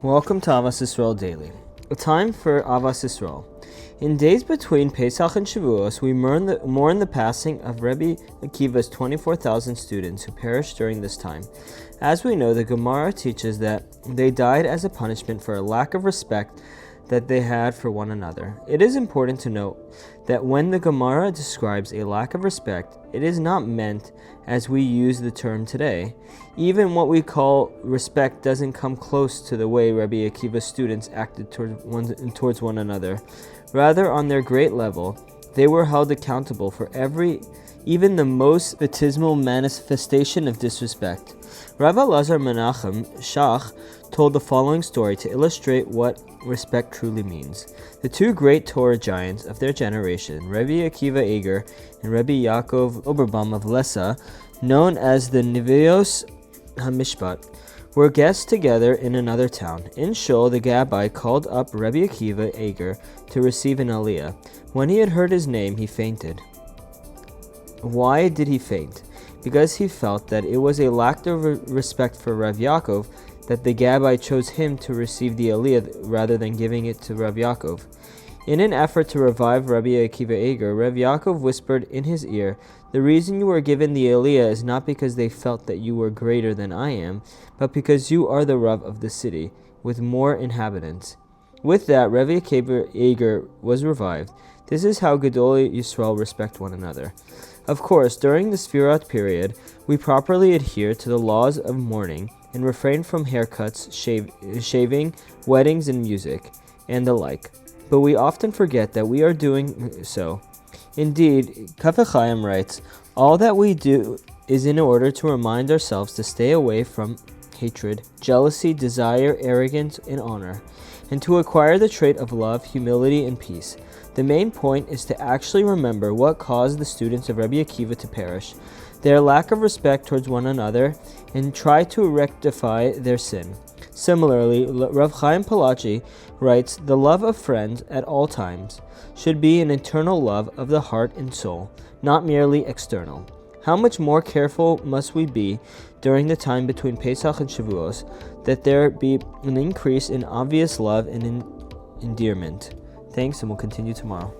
Welcome to Ahavas Yisrael Daily, a time for Ahavas Yisrael. In days between Pesach and Shavuos, we mourn the passing of Rabbi Akiva's 24,000 students who perished during this time. As we know, the Gemara teaches that they died as a punishment for a lack of respect that they had for one another. It is important to note that when the Gemara describes a lack of respect, it is not meant as we use the term today. Even what we call respect doesn't come close to the way Rabbi Akiva's students acted towards one another. Rather, on their great level, they were held accountable for even the most baptismal manifestation of disrespect. Rav Elazar Menachem Shach told the following story to illustrate what respect truly means. The two great Torah giants of their generation, Rabbi Akiva Eger and Rabbi Yaakov Oberbaum of Lessa, known as the Nevios HaMishpat, were guests together in another town. In Shul, the Gabbai called up Rabbi Akiva Eger to receive an aliyah. When he had heard his name, he fainted. Why did he faint? Because he felt that it was a lack of respect for Rav Yaakov that the Gabbai chose him to receive the aliyah rather than giving it to Rav Yaakov. In an effort to revive Rabbi Akiva Eger, Rav Yaakov whispered in his ear, "The reason you were given the aliyah is not because they felt that you were greater than I am, but because you are the Rav of the city, with more inhabitants." With that, Rabbi Akiva Eger was revived. This is how Gedolei Yisrael respect one another. Of course, during the Sfirat period, we properly adhere to the laws of mourning and refrain from haircuts, shaving, weddings, and music, and the like. But we often forget that we are doing so. Indeed, Kaf Chaim writes, "All that we do is in order to remind ourselves to stay away from hatred, jealousy, desire, arrogance, and honor, and to acquire the trait of love, humility, and peace. The main point is to actually remember what caused the students of Rabbi Akiva to perish, their lack of respect towards one another, and try to rectify their sin." Similarly, Rav Chaim Palachi writes, "The love of friends at all times should be an internal love of the heart and soul, not merely external." How much more careful must we be during the time between Pesach and Shavuos that there be an increase in obvious love and endearment. Thanks, and we'll continue tomorrow.